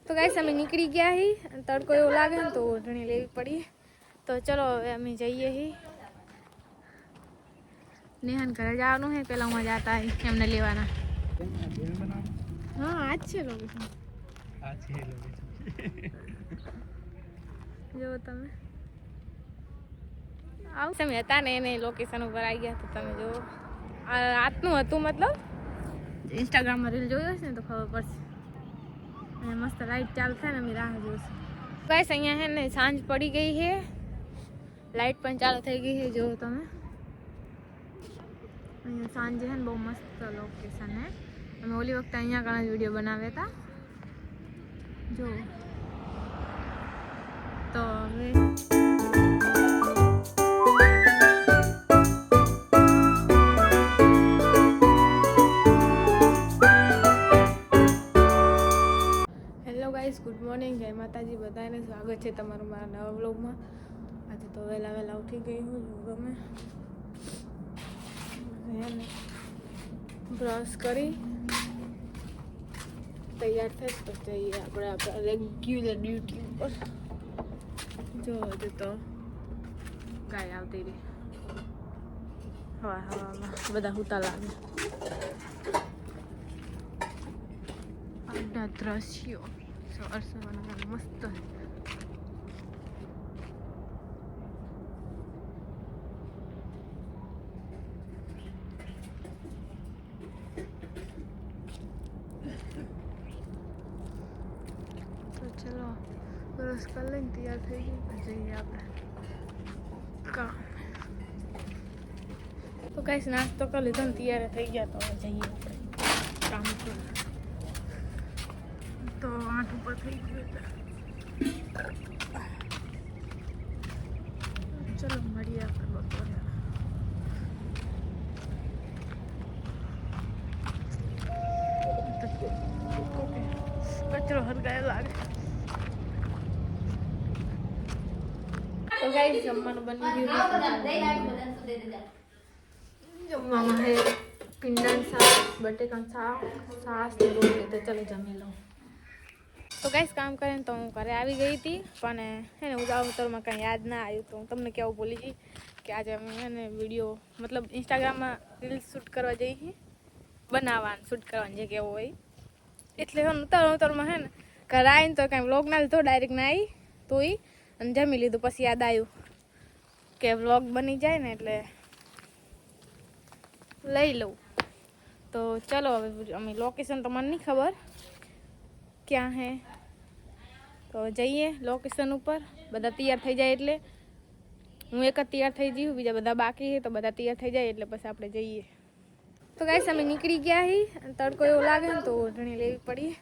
तो गाइस અમે નીકળી ગયા હી તડકો એવો લાગે ને તો ઓઢણી લેવી પડી તો ચલો હવે અમે જઈએ હી નેહન ઘરે જવાનું હે પેલા હું જાતા હી એમને લેવાના હા આજ છે લોકેશન જો તમે આવ તમે હતા ને એને લોકેશન ઉપર આવી ગયા તો તમે જો રાતનું હતું મતલબ ઇન્સ્ટાગ્રામમાં રીલ જોયો હશે ને તો ખબર પડશે અને મસ્ત લાઈટ ચાલુ થાય ને અમે રાહ જોઈશું ગાઈસ અહીંયા હે ને સાંજ પડી ગઈ છે લાઈટ પણ ચાલુ થઈ ગઈ છે જો તમે અહીંયા સાંજે હે ને બહુ મસ્ત લોકેશન હે અમે ઓલી વખતે અહીંયા ઘણા વિડીયો બનાવ્યા હતા જો તો હવે ગુડ મોર્નિંગ જય માતાજી બધાને સ્વાગત છે તમારું મારા નવા વ્લોગમાં આજે તો વહેલા ઉઠી ગઈ હું ગમે બ્રશ કરી તૈયાર થાય તો જઈએ આપણે આપણા રેગ્યુલર ડ્યુટી ઉપર જો હજુ તો ગાય આવતી રહી હવામાં બધા હુતા લાગે આડા દ્રશ્યો સવારના મસ્ત તો ચલો બ્રશ કરી લઈને તૈયાર થઈ ગઈ જઈએ આપણે કામ તો કઈ નાસ્તો કરી લીધો ને તૈયાર થઈ ગયા તો જઈએ આપણે કામ પર તો 8 ઉપર થઈ ગયું ચલો મળીએ આપણે બપોરે કચરો હરગાય લાગે તો ગાઈસ જમવાનું બની ગયું જમવામાં હે પીંડાનું શાક બટેકાનું શાક છાશ ને રોટલી તો ચલો જમી લઉં તો ગાઈસ કામ કરીને તો હું ઘરે આવી ગઈ હતી પણ હે ને ઉતાવળમાં કંઈ યાદ ના આવ્યું તો હું તમને કહેવું ભૂલી ગઈ કે આજે અમે હે ને વિડીયો મતલબ ઇન્સ્ટાગ્રામમાં રીલ્સ શૂટ કરવા જઈ છીએ બનાવવાનું શૂટ કરવાનું જે કેવું હોય એટલે ઉતાવળમાં હે ને ઘરે આવીને તો કાંઈ વ્લોગ ના લીધો ડાયરેક્ટ ના આવી તોય અને જમી લીધું પછી યાદ આવ્યું કે વ્લોગ બની જાય ને એટલે લઈ લઉં તો ચલો હવે અમે લોકેશન તો મને નહીં ખબર ક્યાં હે તો જઈએ લોકેશન ઉપર બધા તૈયાર થઈ જાય એટલે હું એક જ તૈયાર થઈ જઈશ બીજા બધા બાકી છે તો બધા તૈયાર થઈ જાય એટલે પછી આપણે જઈએ તો ગાઈસ અમે નીકળી ગયા હી તડકો એવો લાગે ને તો ઓઢણી લેવી પડી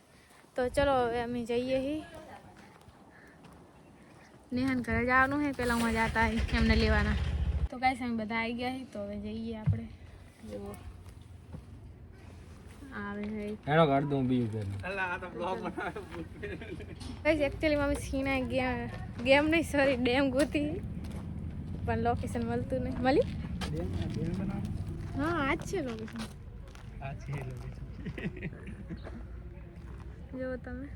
તો ચલો હવે અમે જઈએ હી નેહન ઘરે જવાનું છે પહેલાં હું જતા એમને લેવાના તો ગાઈસ અમે બધા આવી ગયા હી તો હવે જઈએ આપણે જુઓ આવે હે એનો કાઢ દઉં બીજું કે અલા આ તો બ્લોગ બનાવ્યો ગાઈસ એક્ચ્યુઅલી મમ્મી સીના ગેમ નહીં સોરી ડેમ ગોતી પણ લોકેશન મળતું નહીં મળી ડેમ બનાવ હા આજ છે લોકેશન જો તમે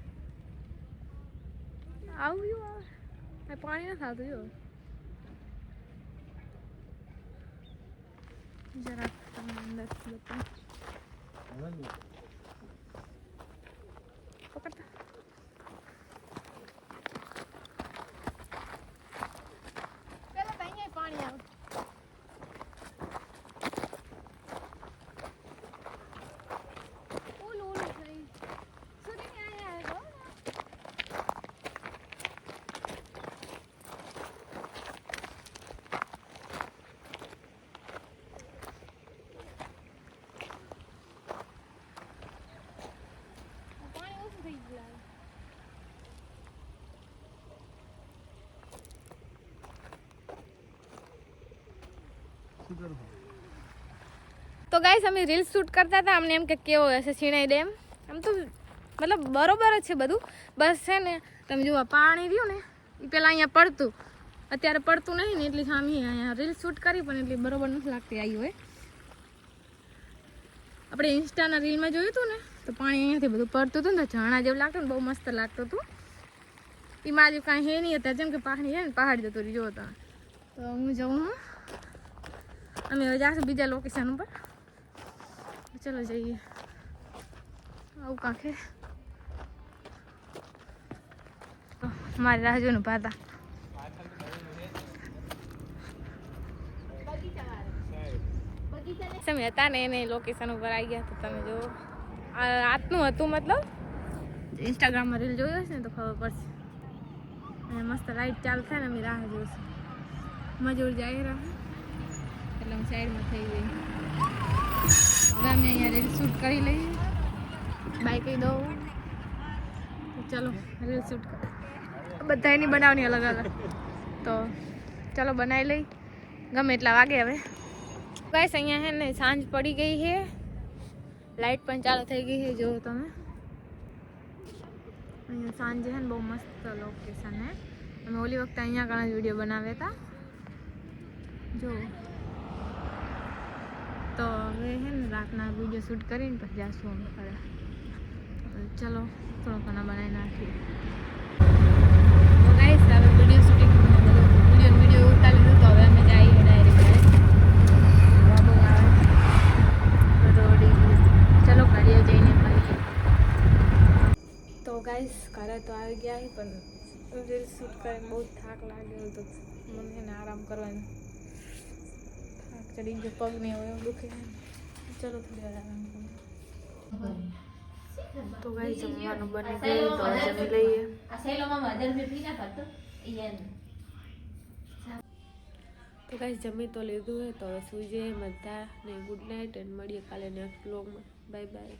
આવ્યું આ પાણી ના થતું જો જરા તમે અંદર બતાવો પકડતા પેલા તો અહીંયા પાણી આવે ઓલું થઈ સુધી અહીંયા આવે તો ગાઈસ અમે રીલ્સ શૂટ કરતા હતા અમને એમ કે કેવો હશે સિણાઈ ડેમ આમ તો મતલબ બરોબર જ છે બધું બસ છે ને તમે જુઓ પાણી રહ્યું ને એ પહેલાં અહીંયા પડતું અત્યારે પડતું નહીં ને એટલી સામે અહીંયા રીલ્સ શૂટ કરી પણ એટલી બરોબર નથી લાગતી આવી હોય આપણે ઇન્સ્ટાના રીલમાં જોયું હતું ને તો પાણી અહીંયાથી બધું પડતું હતું ને તો ઝરણા જેવું લાગતું ને બહુ મસ્ત લાગતું હતું. એમાં આજે કાંઈ હે નહીં હતા જેમ કે પાણી છે ને પહાડ જતો રહ્યો હતો. તો હું જાઉં હું અમે હવે જાશું બીજા લોકેશન ઉપર. ચલો જઈએ. આવું કાંખે મારી રાહ જોઈને ઉભા હતા. તમે હતા ને એને લોકેશન ઉપર આવી ગયા તો તમે જો આજનું હતું મતલબ ઇન્સ્ટાગ્રામમાં રીલ જોયો હશે ને તો ખબર પડશે. અને મસ્ત લાઈટ ચાલુ થાય ને અમે રાહ જોઈશું. મજૂર જાય રાહ એટલે હું સાઈડમાં થઈ ગઈ. હવે અમે અહીંયા રીલ શૂટ કરી લઈએ. બાય કહી દઉં તો ચલો રીલ શૂટ બધા એની બનાવવાની અલગ અલગ. તો ચલો બનાવી લઈ ગમે એટલા વાગે. હવે ગાઈસ અહીંયા હે ને સાંજ પડી ગઈ છે. લાઇટ પણ ચાલુ થઈ ગઈ છે. જો તમે અહીંયા સાંજે છે ને બહુ મસ્ત લોકેશન હે. અમે ઓલી વખતે અહીંયા ઘણા જ વિડીયો બનાવ્યા હતા. જો તો હવે છે ને રાતના વિડીયો શૂટ કરીને પછી જાશું અમે ઘરે. ચલો થોડો ઘણા બનાવી નાખીએ. તો ગાઈસ હવે વિડીયો શૂટિંગ વિડીયો ઉતારી લીધું તો હવે અમે જઈએ ડાયરેક્ટ ચલો ઘરે જઈને મળીએ. તો ગાઈસ ઘરે તો આવી ગયા પણ રીલ શૂટ કરીને બહુ થાક લાગ્યો તો મને એને આરામ કરવાનો થાક ચડી ગયો. પગ ને એવું દુખે. ચલો થોડી વાર આરામ કરીએ. તો ગાઈસ જમવાનું બની ગયું તો જમી લઈએ. તો ગાઈસ જમી તો લીધું હે તો સુઈ જઈએ બધા ને. ગુડ નાઇટ અને મળીએ કાલે નેક્સ્ટ વ્લોગમાં. Bye bye.